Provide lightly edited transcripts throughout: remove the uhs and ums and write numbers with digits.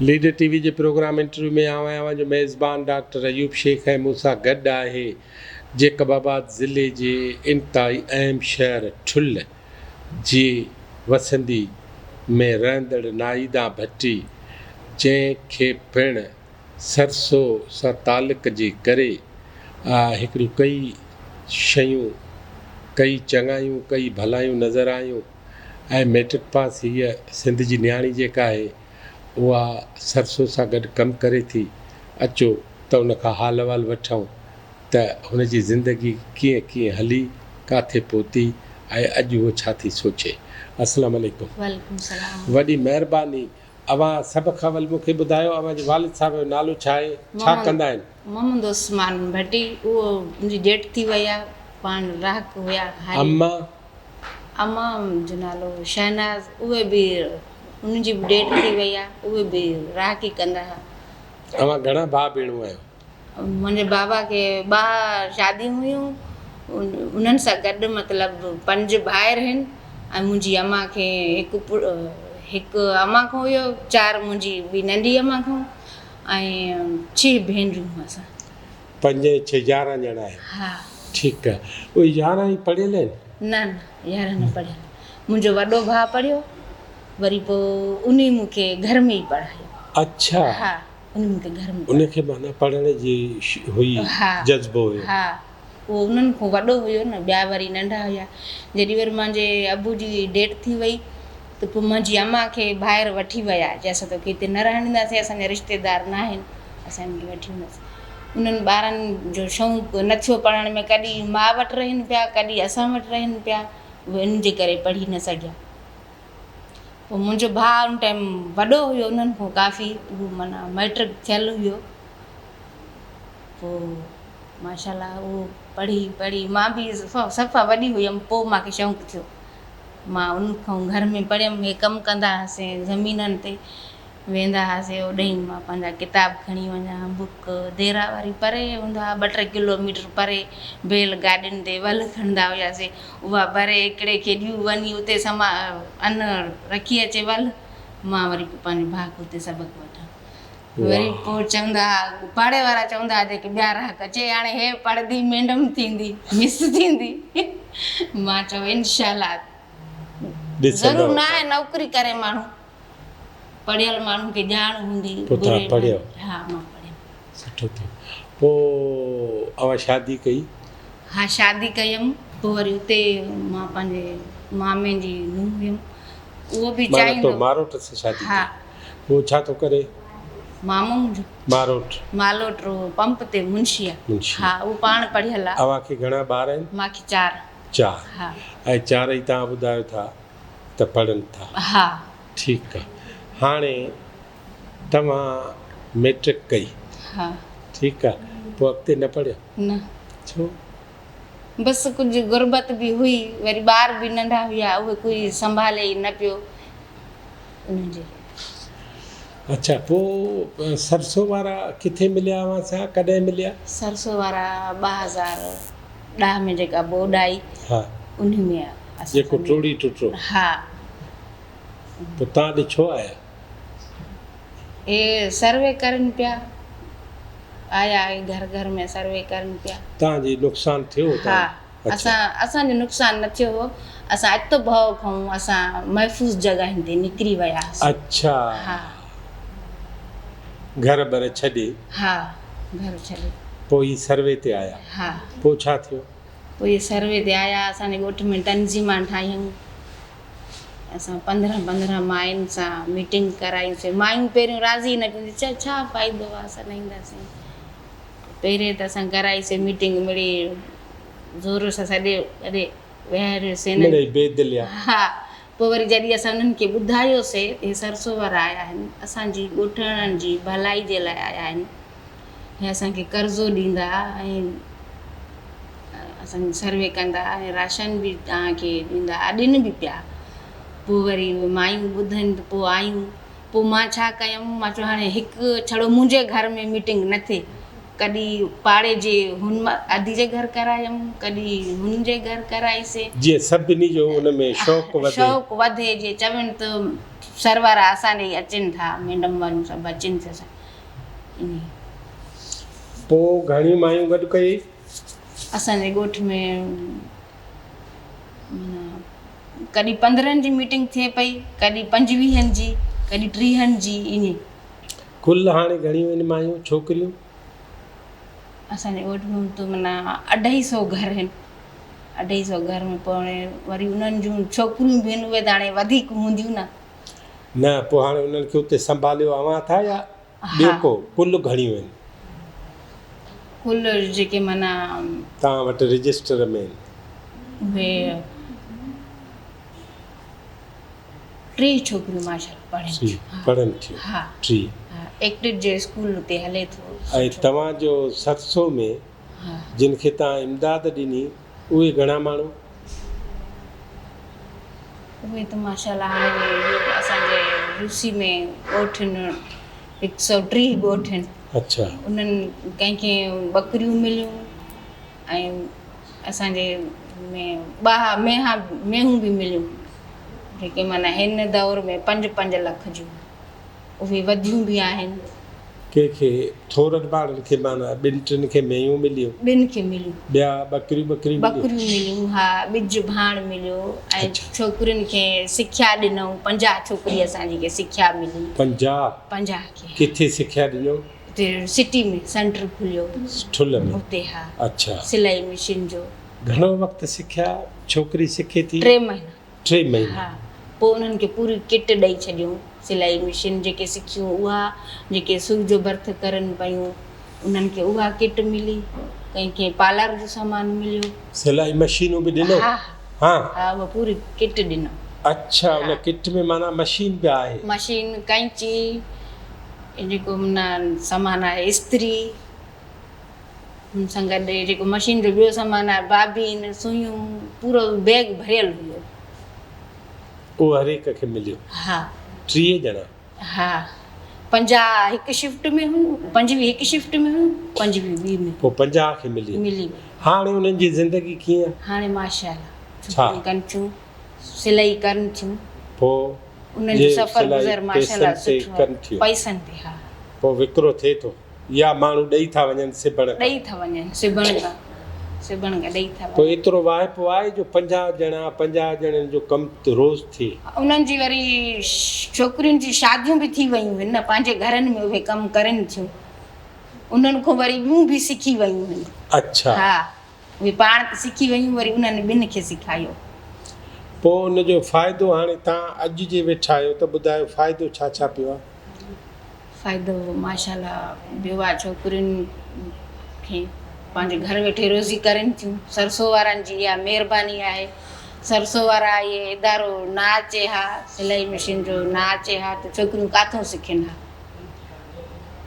Leader TV जे programme interview में आवां जो मेज़बान डॉक्टर अयूब शेख ऐं मूंसां गॾु आहे जेकबाबाद ज़िले जे इंतहाई अहम शहर ठुल्ह जी वसंदी में रहंदड़ नाईदा भट्टी, जंहिंखे पिणु सरसो सां तालुक जे करे हिकिड़ियूं कई शयूं, कई चङायूं, कई भलायूं नज़र आयूं ऐं मैट्रिक पास हीअ सिंध जी न्याणी जेका आहे उहा सरसो सां गॾु कमु करे थी। अचो त उन खां हाल अहिवाल वठूं त हुनजी ज़िंदगी कीअं कीअं हली, किथे पहुती ऐं अॼु उहो छा थी सोचे। अस्सलाम वालेकुम। वालेकुम सलाम। वॾी महिरबानी। अवां सभ खां अवल मूंखे ॿुधायो अवां जे वालिद साहब जो नालो छा आहे, छा कंदा आहिनि? मोहम्मद उस्मान भट्टी। उहो मुंहिंजी डेट थी वई आहे, पाण राहक हुया। अम्मा जो नालो शहनाज, उहे बि उन्हनि जी बि डेट थी वई आहे, उहे बि राहकी कंदा हुआ। अवां घणा भाउ भेणूं आहियो? मुंहिंजे बाबा खे 2 शादियूं हुयूं, उन्हनि सां गॾु मतिलबु 5 भाइर आहिनि ऐं मुंहिंजी अम्मा खे हिकु अम्मा खां हुयो, 4 मुंहिंजी ॿी नंढी अम्मा खां ऐं 6 भेनरूं असां। 5 6 11 ॼणा आहिनि। हा ठीकु आहे। उहे 11 ई पढ़ियल आहिनि? न 11 न पढ़ियल। मुंहिंजो वॾो भाउ पढ़ियो, वरी पोइ उन मूंखे घर में ई पढ़ायो। अच्छा। हा, उन मूंखे घर में। उनखे माना पढ़ण जी हुई, जज़्बो हुयो। हा, उहो उन्हनि खां वॾो हुयो न, ॿिया वरी नंढा हुया। जॾहिं वरी मुंहिंजे अबू जी डेट थी वई त पोइ मुंहिंजी अम्मा खे ॿाहिरि वठी विया, चई असां तोखे हिते न रहण ॾींदासीं, असांजा रिश्तेदार न आहिनि, असां हिनखे वठी वेंदासीं। उन्हनि ॿारनि जो शौक़ु न थियो पढ़ण में, कॾहिं माउ वटि रहनि पिया, कॾहिं असां वटि रहनि पिया, उहे इन जे करे पढ़ी न सघिया। पोइ मुंहिंजो भाउ उन टाइम वॾो हुयो उन्हनि खां काफ़ी, उहो माना मैट्रिक थियलु हुयो। पोइ माशाल्लाह उहो पढ़ी मां बि सफ़ा वॾी हुयमि, पोइ मूंखे शौक़ु थियो, मां उन खां घर में पढ़ियमि। हे कमु कंदा हुआसीं, ज़मीननि ते वेंदा हुआसीं, ओॾांहुं मां पंहिंजा किताब खणी वञा, बुक देरा वारी परे हूंदा 2-3 किलोमीटर परे बैल गाॾियुनि ते वल खणंदा हुआसीं, उहा भरे हिकिड़े खे ॾियूं वञी उते अन्न रखी अचे वल, मां वरी पंहिंजे भाउ खे उते सबक़ु वठां। वरी पोइ चवंदा, पाड़े वारा चवंदा हुआ जेके ॿिया राहक, अचे हाणे हे पढ़ंदी मैडम थींदी, मिस थींदी। मां चयो इंशाल्लाह, ज़रूरु न आहे नौकरी करे माण्हू, पढ़ियल माण्हू खे ॼाण हूंदी। पढ़ियो? हा, मां पढ़ियमि। सुठो थियो। पोइ अवां शादी कई? हा, शादी कयमि। पोइ वरी उते मां पंहिंजे मामे जी नूंहुं हुयमि, उहो बि चाहींदो। मारोट से शादी? हा। वो छा थो करे? मामो मुंहिंजो मालोट पंप ते मुंशी आहे। हा, उहो पाण पढ़ियल आहे। अवां खे घणा ॿार आहिनि? मूंखे 4। हा। ऐं 4 ई तव्हां ॿुधायो था त पढ़नि था? हा। ठीकु आहे। हाणे तव्हां मैट्रिक कई? हा। ठीकु आहे। पोइ अॻिते न पढ़ियो? न। छो? बसि कुझु गुरबत बि हुई, वरी ॿार बि नंढा हुया, उहे कोई संभाले ई न पियो उनजे। अच्छा, पोइ सरसो वारा किथे मिलिया हुआ सां, कॾहिं मिलिया? सरसो वारा 2010 में जेका बोर्ड आई, हा, उन में जेको टोड़ी टुटो। हा। पोइ तव्हां ॾे छो आया? हे सर्वे करनि पिया, आया घर घर में सर्वे करनि पिया। तव्हांजी नुक़सानु थियो? हा। असांजो नुक़सानु न थियो हो, असां अत भव खां असां महफ़ूज़ जॻहियुनि ते निकिरी वियासीं। अच्छा। हा। घर बर छॾे? हा, घर छॾे। पोइ ही सर्वे ते आया? हा। पोइ छा थियो? पोइ सर्वे ते आया, असांजे ॻोठ में तंज़ीमां ठाहियूं, असां 15 मायुनि सां मीटिंग कराईसीं। मायूं पहिरियों राज़ी न थियूं, छा फ़ाइदो आहे, असां न ईंदासीं। पहिरें त असां कराईसीं मीटिंग, मिड़ी ज़ोर सां सॼे वेहारियोसीं। हा। पोइ वरी जॾहिं असां उन्हनि खे ॿुधायोसीं हे सरसो वारा आया आहिनि, असांजी ॻोठाणनि जी भलाई जे लाइ आया आहिनि, हे असांखे कर्ज़ो ॾींदा ऐं असांजी सर्वे कंदा ऐं राशन बि तव्हांखे ॾींदा, ॾियनि बि पिया। पोइ वरी मायूं ॿुधनि त पोइ आयूं। पोइ मां छा कयमि, मां चयो हाणे हिकु छड़ो मुंहिंजे घर में मीटिंग न थिए, कॾहिं पाड़े जे हुन आदि जे घर करायमि, कॾहिं हुन जे घर कराईसीं। जीअं सभिनी जो उन में शौक़ु वधे। शौक़ु वधे, जे चवनि त सरवारा असांजे अचनि था, मैडम वारियूं सभु अचनि था इन। पोइ घणियूं मायूं गॾु कई? असांजे ॻोठ में कॾहिं 15 जी मीटिंग थिए पई, कॾहिं 25 जी, कॾहिं 30 जी ईअं। कुल हाणे घणियूं आहिनि मायूं छोकिरियूं? असांजे ॻोठ में त माना 250 घर आहिनि। 250 घर में पोइ वरी उन्हनि जूं छोकिरियूं बि आहिनि, उहे त हाणे वधीक हूंदियूं न। न पोइ हाणे उन्हनि खे उते संभालियो अव्हां था या ॿियो को? कुल घणियूं आहिनि कुल जेके माना तव्हां वटि रजिस्टर में आहिनि? उहे 3 छोकिरियूं माशाल्लाह पढ़नि थियूं। हा 3 एक्टिव जे स्कूल उते हले थो। ऐं तव्हांजो 700 में जिन खे तव्हां इमदाद ॾिनी उहे घणा माण्हू? उहे त माशाल्लाह हाणे असांजे रूसी में ॻोठ आहिनि, 130 ॻोठ आहिनि। अच्छा। उन्हनि कंहिंखे बकरियूं मिलियूं ऐं असांजे में मेहूं बि मिलियूं, जेके माना हिन दौर में 5-5 लख जूं, उहे वधियूं बि आहिनि। कंहिंखे थोरनि ॿारनि खे माना 2-3 खे मेयूं मिलियूं? 2 खे मिलियूं। ॿिया बकरियूं मिलियूं, हा ॿिज भाण मिलियो। ऐं छोकिरियुनि खे सिख्या ॾिनऊं, 50 छोकिरी असांजी खे सिख्या मिली। 50 खे। किथे सिख्या ॾिनो? उते सिटी में सेंटर खुलियो ठुल में उते। हा अच्छा। सिलाई मशीन जो। घणो वक़्तु सिख्या छोकिरी सिखे थी? 3 महीना। 3 महीना। हा पोइ उन्हनि खे पूरी किट ॾेई छॾियूं, सिलाई मशीन जेके सिखियूं उहा, जेके सुई जो बर्थ करनि पियूं उन्हनि खे उहा किट मिली, कंहिंखे पार्लर जो सामान मिलियो। सिलाई मशीनूं बि ॾिनो? हा उहा पूरी किट ॾिनो। अच्छा। उन किट में माना मशीन बि आहे? मशीन, कैंची, जेको माना सामान आहे इस्त्री, हुन सां गॾु जेको मशीन जो ॿियो सामान आहे बाबीन, सुयूं, पूरो बैग भरियल हुयो। उहो हर हिक खे मिलियो? हा 30 ॼणा? हा 50 हिकु शिफ्ट में हुयूं, 25 हिकु शिफ्ट में हुयूं, 25 ॿी में। पोइ 50 खे मिली। हाणे उन्हनि जी ज़िंदगी कीअं? हाणे माशाल्लाह कनि थियूं, सिलाई कनि थियूं। पोइ उन्हनि जो सफ़र गुज़र माशाल्लाह सुठो आहे, पैसनि ते। हा पोइ विकिरो थिए थो या माण्हू ॾेई था वञनि सिबण? सिबण का ॾेई था वञनि। पोइ एतिरो वाइपो आहे जो 50 ॼणनि जो कमु रोज़ थिए? उन्हनि जी वरी छोकिरियुनि जी शादियूं बि थी वियूं आहिनि न, पंहिंजे घरनि में उहे कमु करनि थियूं, उन्हनि खां वरी ॿियूं बि सिखी वियूं आहिनि। अच्छा। हा उहे पाण त सिखी वियूं, वरी उन्हनि ॿिनि खे सेखारियो। पोइ उनजो फ़ाइदो हाणे तव्हां अॼु जे वेठा आहियो त ॿुधायो फ़ाइदो छा छा पियो आहे? फ़ाइदो माशाल्लाह ॿियो आहे, छोकिरियुनि खे पंहिंजे घर वेठे रोज़ी करनि थियूं। सरसो वारनि जी इहा महिरबानी आहे। सरसो वारा इहे इदारो न अचे हा, सिलाई मशीन जो न अचे हा त छोकिरियूं किथां सिखनि हा।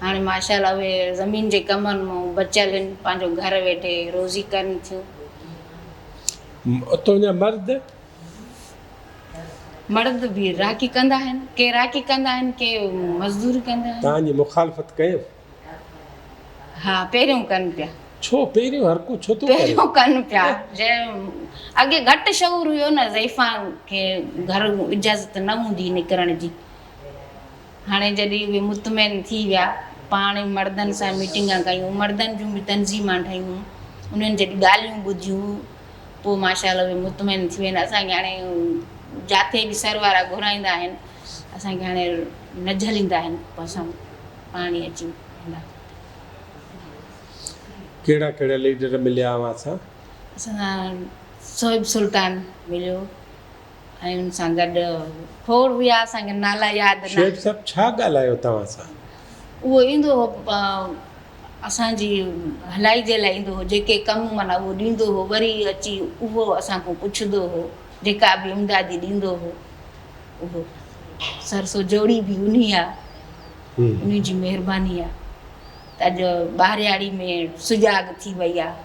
हाणे माशाल्लाह उहे ज़मीन जे कमनि मां बचियल आहिनि, पंहिंजो घर वेठे रोज़ी करनि थियूं। उतां जा मर्द बि राखी कंदा आहिनि, के राखी कंदा आहिनि, के मज़दूरी कंदा आहिनि। तव्हांजी मुखालफ़त कयो? हा पहिरियों कनि पिया। छो पहिरियों? हर को छो थो करे? पहिरियों कनि पिया। अॻे घटि शौर हुयो न, ज़ाइफ़ा खे घर इजाज़त न हूंदी निकिरण जी। हाणे जॾहिं उहे मुतमइन थी विया, पाण मर्दनि सां मीटिंगां कयूं, मर्दनि जूं बि तंज़ीमां ठाहियूं, उन्हनि जॾहिं ॻाल्हियूं ॿुधियूं, पोइ माशाल्लाह उहे मुतमइन थी वेंदा। असांखे हाणे जिथे बि सर वारा घुराईंदा आहिनि, असांखे हाणे न झलींदा आहिनि, पोइ असां पाणी अची वेंदा। कहिड़ा कहिड़ा लीडर मिलिया हुआ सां? असां सोहिब सुल्तान मिलियो ऐं हुन सां गॾु खोड़ हुआ, असांखे नाला यादि न। शेख साहब छा ॻाल्हायो तव्हां सां? उहो ईंदो हो असांजी भलाई जे लाइ ईंदो हो, जेके कमु माना उहो ॾींदो हो, वरी अची उहो असांखां पुछंदो हो, जेका बि इमदादी ॾींदो हो उहो। सरसो जोड़ी बि उन आहे, उन जी महिरबानी आहे त अॼु ॿाहिरियाड़ी में सुजाॻ थी वई आहे।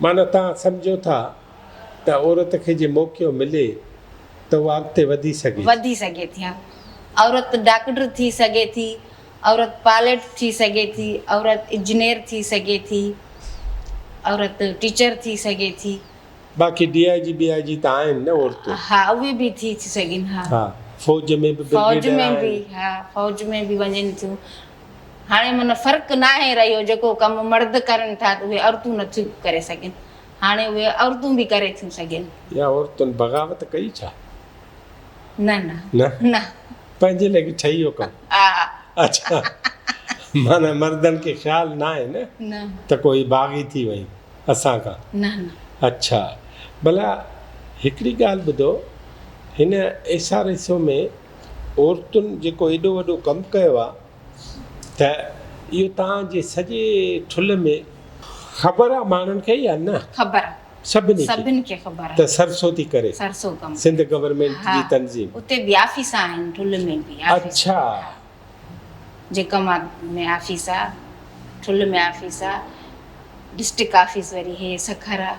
माना तव्हां सम्झो था त औरत खे जे मौक़ो मिले त उहा अॻिते वधी सघे थी। हा औरत डॉक्टर थी सघे थी, औरत पायलट थी सघे थी, औरत इंजीनियर थी सघे थी, औरत टीचर थी सघे थी। बाक़ी DIG BIG त आहिनि न औरतूं। हा उहे बि थी सघनि। हा हा फ़ौज में बि फ़ौज ब्रिगेडियर में बि, आहिनि। हा फ़ौज में बि वञनि थियूं। हाणे माना फ़र्क़ु न आहे रहियो, जेको कमु मर्द करनि था त उहे औरतूं नथियूं करे सघनि, हाणे उहे औरतूं बि करे थियूं सघनि। या औरतुनि बग़ावत कई छा? न न न न पंहिंजे लाइ ठही वियो कमु। हा अच्छा माना मर्दनि खे ख़्यालु न आहे न न त कोई बाग़ी थी वई असां खां। न न अच्छा भला हिकिड़ी ॻाल्हि ॿुधो, हिन SRSO में औरतुनि जेको एॾो वॾो कमु कयो आहे त इहो तव्हांजे सॼे ठुल्ह में ख़बर आहे माण्हुनि खे या न? ख़बर सभिनी खे ख़बर त आहे। सरसो थी करे सरसो कमु सिंध गवर्नमेंट हा जी तंज़ीम। उते बि ऑफिस आहिनि, ठुल्ह में बि ऑफिस। अच्छा जेकमा में ऑफिस आहे, ठुल्ह में ऑफिस आहे, डिस्ट्रिक्ट ऑफिस वरी हे सखर आहे।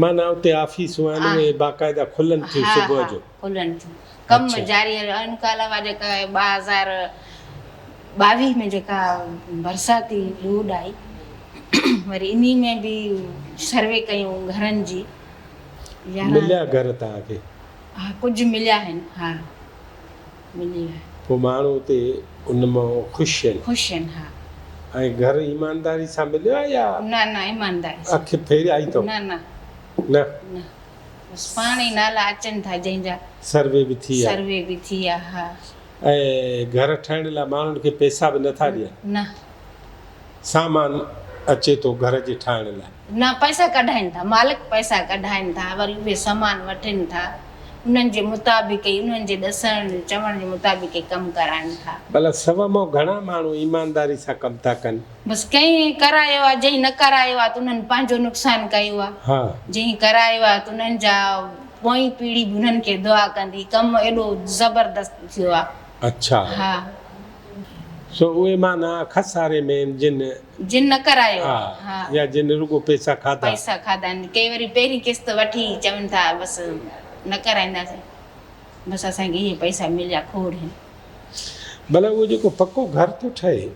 माना उते ऑफिसूं आहिनि उहे बाक़ाइदा खुलनि थियूं हा सुबुह हा जो। खुलनि थियूं, कमु अच्छा। जारी आहे। इन खां अलावा जेका 2022 में जेका बरसाती लूड आई, वरी इन्ही में बि सर्वे कयूं घरनि जी। मिलिया घर तव्हांखे? हा कुझु मिलिया आहिनि। हा मिली आहे। पोइ माण्हू उते उन मां ख़ुशि आहिनि? ख़ुशि आहिनि। हा ऐं घर ईमानदारी सां मिलियो आहे या न न ईमानदारी सां? अखि फेराई अथव? न न न न बसि पाण ई नाला अचनि था जंहिंजा। सर्वे बि थी आहे? सर्वे बि थी आहे। हा ऐं घर ठाहिण लाइ माण्हुनि खे पैसा बि नथा ॾियनि? न सामान अचे थो घर जे ठाहिण लाइ? न पैसा कढाइनि था, मालिक पैसा कढाइनि था, वरी उहे सामान वठनि था, उन्हनि जे मुताबिक़ ई, उन्हनि जे ॾसण चवण जे मुताबिक़ ई कमु कराइनि था। भला सभ मां घणा माण्हू ईमानदारी सां कमु था कनि? बसि कंहिं करायो आहे, जंहिं न करायो आहे त उन्हनि पंहिंजो नुक़सानु कयो आहे। हा जंहिं करायो आहे त उन्हनि जा पोइ पीढ़ी बि उन्हनि खे दुआ कंदी। कमु एॾो ज़बरदस्त थियो आहे। अच्छा हा सो उहे माना खसारे में जिन न करायो हा आहे। हा या जिन रुगो पैसा खाधा? पैसा खाधा आहिनि। के वरी पहिरीं किस्त वठी चवनि था बसि न कराईंदासीं, बसि असांखे इहे पैसा मिलिया खोड़ आहिनि। भला उहो जेको पको घर थो ठहे,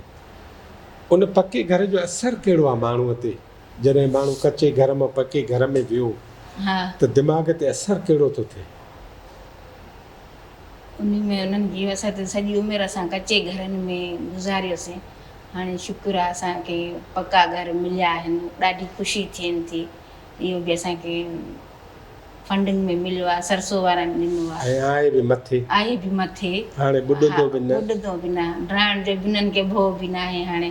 उन पके घर जो असरु कहिड़ो आहे माण्हूअ ते? जॾहिं माण्हू कचे घर मां पके घर में वियो हा त दिमाग़ ते असरु कहिड़ो थो थिए? उन में उन्हनि जी असां त सॼी उमिरि असां कचे घरनि में गुज़ारियोसीं। हाणे शुक्र आहे असांखे पका घर मिलिया आहिनि, ॾाढी ख़ुशी थियनि थी। इहो बि असांखे फंडिंग में मिलियो आहे, सरसो वारनि ॾिनो आहे। ऐं आहे बि मथे? आहे बि मथे। हाणे ॿुॾंदो बि न? ॿुॾंदो बि न, ड्राइण जो बि उन्हनि खे भउ बि न आहे। हाणे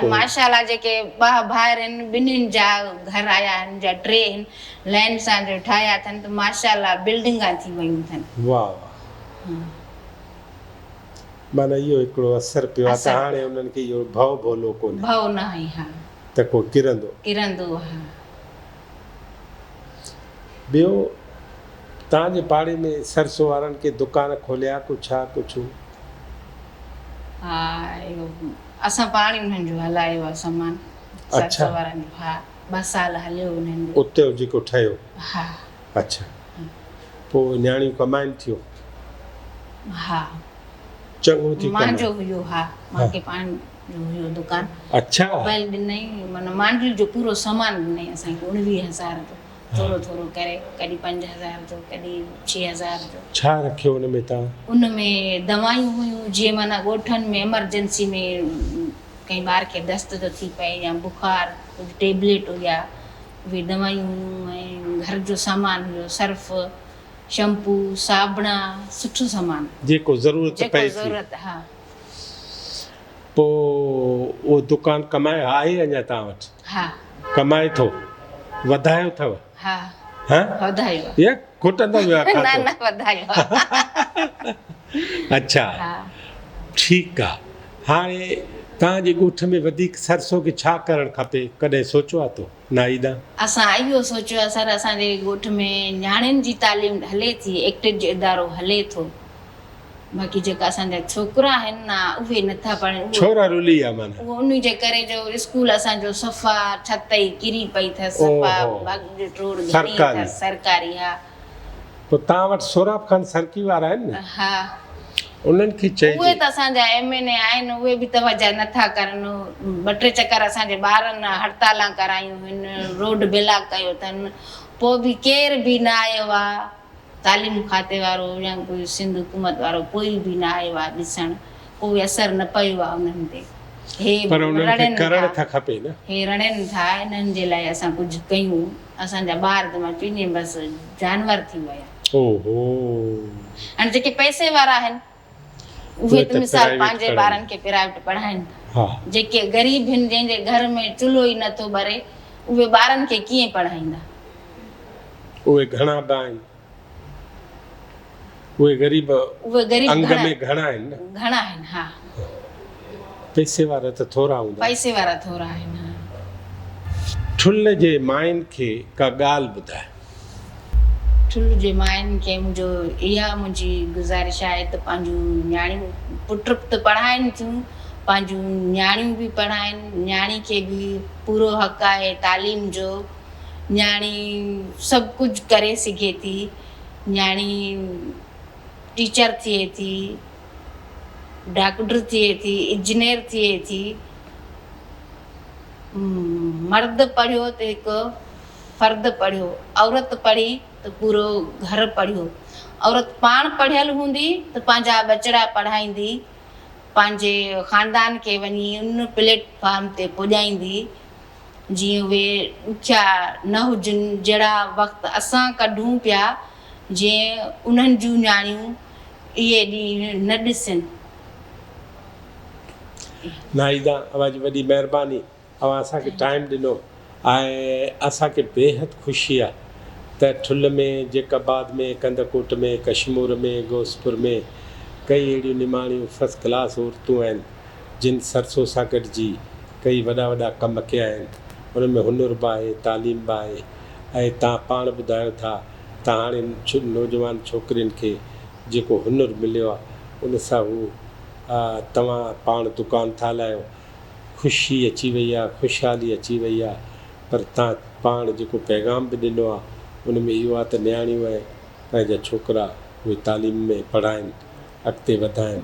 माशाल्लाह जेके 2 भाइर आहिनि, ॿिन्हिनि जा घर आया आहिनि, जा 3 आहिनि, लाइन सां जो ठाहिया अथनि त माशाल्लाह बिल्डिंगां थी वियूं अथनि। वाह वाह माना इहो हिकिड़ो असरु पियो आहे त हाणे उन्हनि खे इहो भउ भोलो कोन्हे? भउ न आहे। हा त को किरंदो? हा ॿियो तव्हांजे पाड़े में सरसो वारनि के दुकान खोलिया कुझु? हा इहो असां पाण ई उन्हनि जो हलायो आहे सामान। सरसो वारनि जो। हा 2 साल हलियो उन्हनि जो। उते जेको ठहियो? हा अच्छा पोइ न्याणियूं कमाइनि थियूं? हा चङो थी मुंहिंजो हुयो। हा मूंखे पाण जो हुयो दुकान। अच्छा मोबाइल ॾिनई, माना मांडवी जो पूरो सामान ॾिनई असांखे 19,000 जो, थोरो थोरो करे, कॾहिं 5,000 जो, कॾहिं 6,000 जो। छा रखियो उन में तव्हां? उन में दवायूं हुयूं, जीअं माना ॻोठनि में एमरजेंसी में कंहिं ॿार खे दस्त थो थी पए या बुखार, कुझु टेबलेट हुया, उहे दवायूं हुयूं। ऐं घर जो सामान हुयो, सर्फ, शैम्पू, साबुण, सुठो सामान जेको ज़रूरत पए थी। हा पोइ उहो दुकानु कमाए आहे अञा तव्हां वटि? हा कमाए थो? वधायो अथव? हा वधायो या घुटंदो वियो आहे? न वधायो। अच्छा ठीकु आहे। हाणे तव्हांजे ॻोठ में वधीक सरसो खे छा करणु खपे, कॾहिं सोचियो आहे तो नाईदा? असां इहो सोचियो आहे सर, असांजे ॻोठ में न्याणियुनि जी तालीम हले थी, एक्टिव जो इदारो हले थो, बाक़ी जेका असांजा छोकिरा आहिनि न उहे नथा पढ़नि। छोरा रुली आहे माना? उहो उन जे करे जो स्कूल असांजो सफ़ा छत ई किरी पई अथसि, सरकारी। हा पोइ तव्हां वटि सोराब खान सरकी वारा आहिनि न? हा उन्हनि खे उहे चइजे त असांजा MNA आहिनि, उहे बि तवजा नथा करनि। 2-3 चकर असांजे ॿारनि हड़तालां करायूं आहिनि, रोड ब्लॉक कयो अथनि, पोइ बि केर बि न आयो आहे, तालीम खाते वारो या कोई सिंध हुकूमत वारो कोई बि न आयो आहे ॾिसणु, कोई असरु न पियो आहे उन्हनि ते। हे पर उन्हनि खे रड़नि करणु था, त खपे न। हे रड़नि था, इन्हनि जे लाइ असां कुझु कयूं। असांजा ॿार त मां चवंदी आहियां बसि जानवर थी विया। ओहो, हाणे जेके पैसे वारा आहिनि उहे त मिसाल पंहिंजे ॿारनि खे प्राइवेट पढ़ाइनि था। जेके ग़रीब आहिनि, जंहिंजे घर में चुल्हो ई नथो ॿरे, उहे ॿारनि खे कीअं पढ़ाईंदा? उहे घणा बि आहिनि, उहे ग़रीब अंग में घणा आहिनि न। घणा आहिनि, हा। पैसे वारा त थोरा हूंदा। पैसे वारा थोरा आहिनि। ठुल्ल जे माइनि खे का ॻाल्हि ॿुधाए। ठुल्ल जे माइनि खे इहा मुंहिंजी गुज़ारिश आहे त पंहिंजूं न्याणियूं, पुट त पढ़ाइनि थियूं, पंहिंजूं न्याणियूं बि पढ़ाइनि। न्याणी खे बि पूरो हक़ आहे तालीम जो। न्याणी सभु कुझु करे सघे थी। न्याणी टीचर थिए थी, डॉक्टर थिए थी, इंजीनियर थिए थी। मर्द पढ़ियो त हिकु फ़र्द पढ़ियो, औरत पढ़ी त पूरो घर पढ़ियो। औरत पाण पढ़ियल हूंदी त पंहिंजा बचड़ा पढ़ाईंदी, पंहिंजे ख़ानदान खे वञी उन प्लेटफॉर्म ते पुॼाईंदी जीअं उहे ॾुखिया न हुजनि, जहिड़ा वक़्तु असां कढूं पिया, जीअं उन्हनि जूं न्याणियूं इहे ॾींहं न ॾिसनि। नाहिदा, अवां जी वॾी महिरबानी, अवां असांखे टाइम ॾिनो ऐं असांखे बेहद ख़ुशी आहे त ठुल्ल में, जेकाबाद में, कंदकोट में, कशमूर में, गोसपुर में कई अहिड़ियूं निमाणियूं फस्ट क्लास औरतूं आहिनि जिन सरसो सां गॾिजी कई वॾा वॾा कम कया आहिनि। उन में हुनुर बि आहे, तालीम बि आहे। ऐं तव्हां पाण ॿुधायो था त हाणे नौजवान छोकिरियुनि खे जेको हुनुर मिलियो आहे उन सां हू तव्हां पाण दुकान था हलायो, ख़ुशी अची वई आहे, ख़ुशहाली अची वई आहे। पर तव्हां पाण जेको पैगाम बि ॾिनो आहे उन में इहो आहे त न्याणियूं ऐं पंहिंजा छोकिरा उहे तालीम में पढ़ाइनि, अॻिते वधाइनि।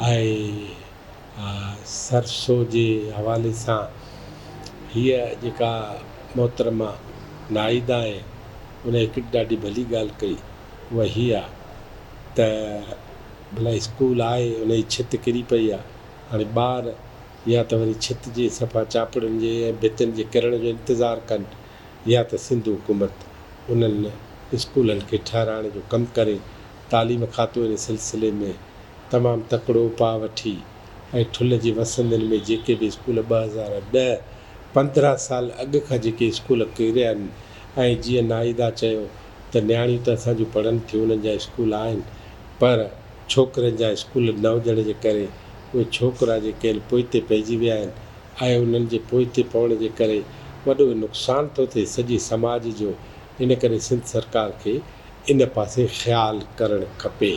ऐं सरसो जे हवाले सां हीअ जेका मोहतरमा नाहिदा आहे उन हिकु ॾाढी भली ॻाल्हि कई, उहा हीअ आहे त भला स्कूल आहे, उन जी छिति किरी पई आहे, हाणे ॿार या त वरी छिति जे सफ़ा चापड़नि जे ऐं भितियुनि जे किरण जो इंतज़ारु कनि, या त सिंध हुकूमत उन्हनि स्कूलनि खे ठहिराइण जो कमु करे। तालीम खातो इन सिलसिले में तमामु तकिड़ो उपाउ वठी ऐं ठुल्ल जे वसंदनि में जेके बि स्कूल 2010-15 साल अॻु खां जेके स्कूल किरिया आहिनि, ऐं जीअं नाहिदा चयो त न्याणियूं त असांजूं पढ़नि थियूं, उन्हनि जा स्कूल आहिनि, पर छोकिरनि जा स्कूल न हुजण जे करे उहे छोकिरा जेके आहिनि पोइते पइजी विया आहिनि ऐं उन्हनि जे पोइते पवण जे करे वॾो नुक़सानु थो थिए सॼे समाज जो। इन करे सिंध सरकार खे इन पासे ख़्यालु करणु खपे।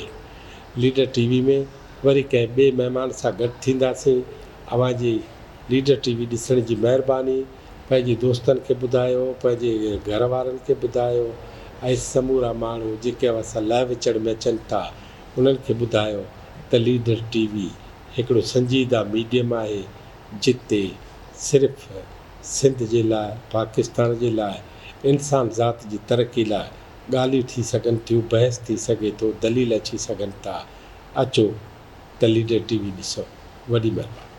लीडर TV में वरी कंहिं ॿिए महिमान सां गॾु थींदासीं। अवां जी लीडर TV ॾिसण जी महिरबानी। पंहिंजे दोस्तनि खे ॿुधायो, पंहिंजे घर वारनि खे ॿुधायो ऐं समूरा माण्हू जेके असां लाइ विचड़ में अचनि था उन्हनि खे ॿुधायो त लीडर TV हिकिड़ो संजीदा मीडियम आहे जिते सिर्फ़ु सिंध जे लाइ, पाकिस्तान जे लाइ, इंसान ज़ात जी तरक़ी लाइ ॻाल्हियूं थी सघनि थियूं, बहस थी सघे थो, दलील अची सघनि था। अचो त लीडर TV ॾिसो। वॾी महिरबानी।